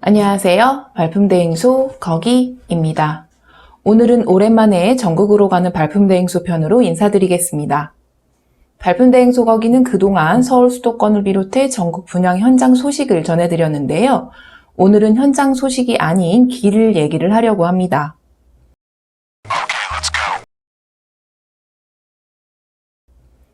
안녕하세요. 발품대행소 거기입니다. 오늘은 오랜만에 전국으로 가는 발품대행소 편으로 인사드리겠습니다. 발품대행소 거기는 그동안 서울 수도권을 비롯해 전국 분양 현장 소식을 전해드렸는데요. 오늘은 현장 소식이 아닌 길 얘기를 하려고 합니다.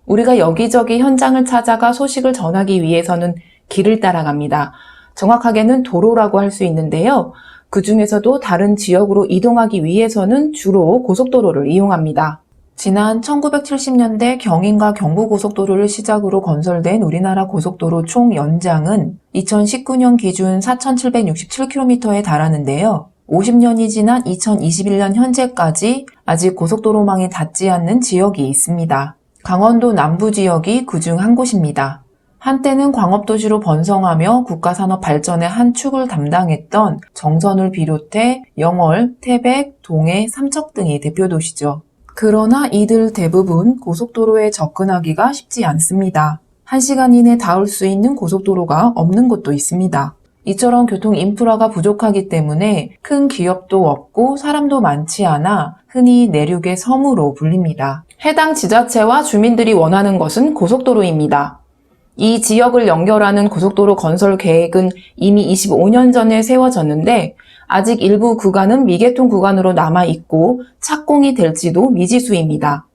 우리가 여기저기 현장을 찾아가 소식을 전하기 위해서는 길을 따라갑니다. 정확하게는 도로라고 할 수 있는데요. 그 중에서도 다른 지역으로 이동하기 위해서는 주로 고속도로를 이용합니다. 지난 1970년대 경인과 경부고속도로를 시작으로 건설된 우리나라 고속도로 총 연장은 2019년 기준 4,767km에 달하는데요. 50년이 지난 2021년 현재까지 아직 고속도로망에 닿지 않는 지역이 있습니다. 강원도 남부 지역이 그중 한 곳입니다. 한때는 광업도시로 번성하며 국가산업 발전의 한 축을 담당했던 정선을 비롯해 영월, 태백, 동해, 삼척 등이 대표 도시죠. 그러나 이들 대부분 고속도로에 접근하기가 쉽지 않습니다. 1시간 이내 닿을 수 있는 고속도로가 없는 곳도 있습니다. 이처럼 교통 인프라가 부족하기 때문에 큰 기업도 없고 사람도 많지 않아 흔히 내륙의 섬으로 불립니다. 해당 지자체와 주민들이 원하는 것은 고속도로입니다. 이 지역을 연결하는 고속도로 건설 계획은 이미 25년 전에 세워졌는데 아직 일부 구간은 미개통 구간으로 남아있고 착공이 될지도 미지수입니다.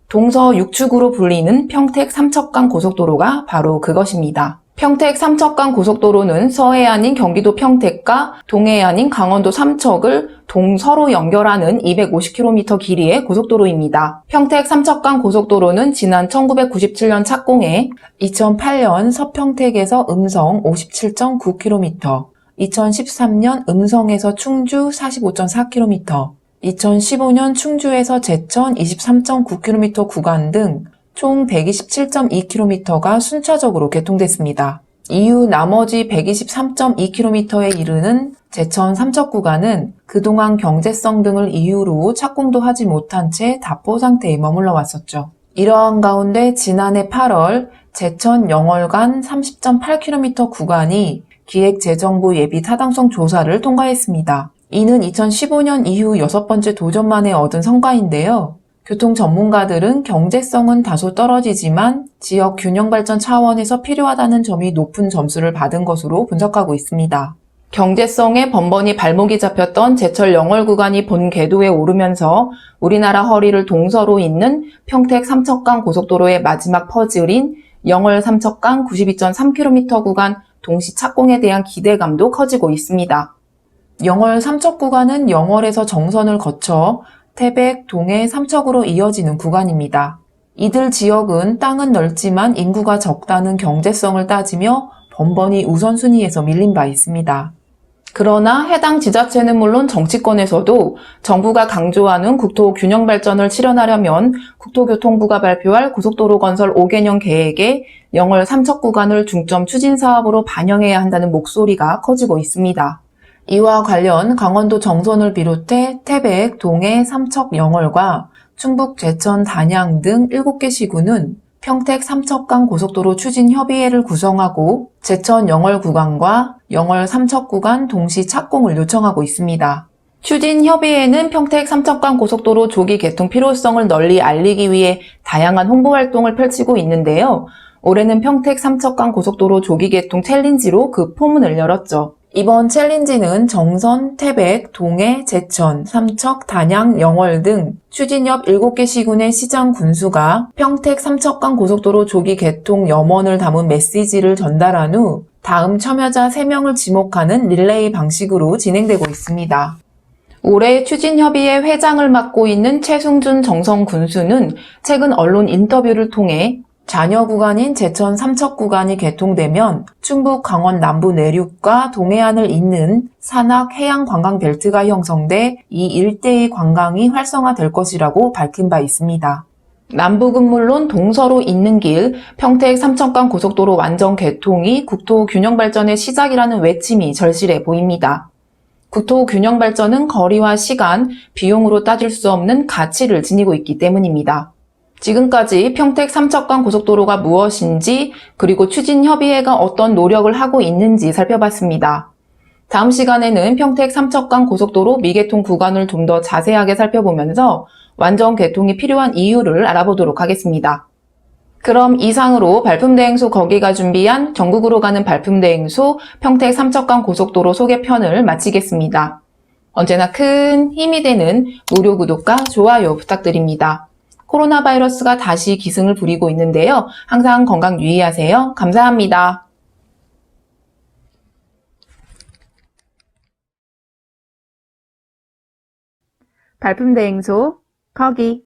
동서 6축으로 불리는 평택 삼척간 고속도로가 바로 그것입니다. 평택 삼척간 고속도로는 서해안인 경기도 평택과 동해안인 강원도 삼척을 동서로 연결하는 250km 길이의 고속도로입니다. 평택 삼척간 고속도로는 지난 1997년 착공해 2008년 서평택에서 음성 57.9km, 2013년 음성에서 충주 45.4km, 2015년 충주에서 제천 23.9km 구간 등 총 127.2km가 순차적으로 개통됐습니다. 이후 나머지 123.2km에 이르는 제천 삼척 구간은 그동안 경제성 등을 이유로 착공도 하지 못한 채 답보 상태에 머물러 왔었죠. 이러한 가운데 지난해 8월 제천 영월 간 30.8km 구간이 기획재정부 예비 타당성 조사를 통과했습니다. 이는 2015년 이후 6번째 도전 만에 얻은 성과인데요. 교통 전문가들은 경제성은 다소 떨어지지만 지역 균형 발전 차원에서 필요하다는 점이 높은 점수를 받은 것으로 분석하고 있습니다. 경제성에 번번이 발목이 잡혔던 제철 영월 구간이 본 궤도에 오르면서 우리나라 허리를 동서로 잇는 평택 삼척간 고속도로의 마지막 퍼즐인 영월 삼척간 92.3km 구간 동시 착공에 대한 기대감도 커지고 있습니다. 영월 삼척 구간은 영월에서 정선을 거쳐 태백, 동해, 삼척으로 이어지는 구간입니다. 이들 지역은 땅은 넓지만 인구가 적다는 경제성을 따지며 번번이 우선순위에서 밀린 바 있습니다. 그러나 해당 지자체는 물론 정치권에서도 정부가 강조하는 국토 균형 발전을 실현하려면 국토교통부가 발표할 고속도로 건설 5개년 계획에 영월 삼척 구간을 중점 추진 사업으로 반영해야 한다는 목소리가 커지고 있습니다. 이와 관련 강원도 정선을 비롯해 태백, 동해, 삼척, 영월과 충북, 제천, 단양 등 7개 시군은 평택 삼척간 고속도로 추진협의회를 구성하고 제천 영월 구간과 영월 삼척 구간 동시 착공을 요청하고 있습니다. 추진협의회는 평택 삼척간 고속도로 조기 개통 필요성을 널리 알리기 위해 다양한 홍보 활동을 펼치고 있는데요. 올해는 평택 삼척간 고속도로 조기 개통 챌린지로 그 포문을 열었죠. 이번 챌린지는 정선, 태백, 동해, 제천, 삼척, 단양, 영월 등 추진협 7개 시군의 시장 군수가 평택 삼척간 고속도로 조기 개통 염원을 담은 메시지를 전달한 후 다음 참여자 3명을 지목하는 릴레이 방식으로 진행되고 있습니다. 올해 추진협의회 회장을 맡고 있는 최승준 정성 군수는 최근 언론 인터뷰를 통해 잔여 구간인 제천 삼척 구간이 개통되면 충북 강원 남부 내륙과 동해안을 잇는 산악 해양 관광 벨트가 형성돼 이 일대의 관광이 활성화될 것이라고 밝힌 바 있습니다. 남북은 물론 동서로 잇는 길, 평택 삼척간 고속도로 완전 개통이 국토 균형 발전의 시작이라는 외침이 절실해 보입니다. 국토 균형 발전은 거리와 시간, 비용으로 따질 수 없는 가치를 지니고 있기 때문입니다. 지금까지 평택 삼척간 고속도로가 무엇인지 그리고 추진협의회가 어떤 노력을 하고 있는지 살펴봤습니다. 다음 시간에는 평택 삼척간 고속도로 미개통 구간을 좀 더 자세하게 살펴보면서 완전 개통이 필요한 이유를 알아보도록 하겠습니다. 그럼 이상으로 발품대행소 거기가 준비한 전국으로 가는 발품대행소 평택 삼척간 고속도로 소개편을 마치겠습니다. 언제나 큰 힘이 되는 무료 구독과 좋아요 부탁드립니다. 코로나 바이러스가 다시 기승을 부리고 있는데요. 항상 건강 유의하세요. 감사합니다. 발품대행소 거기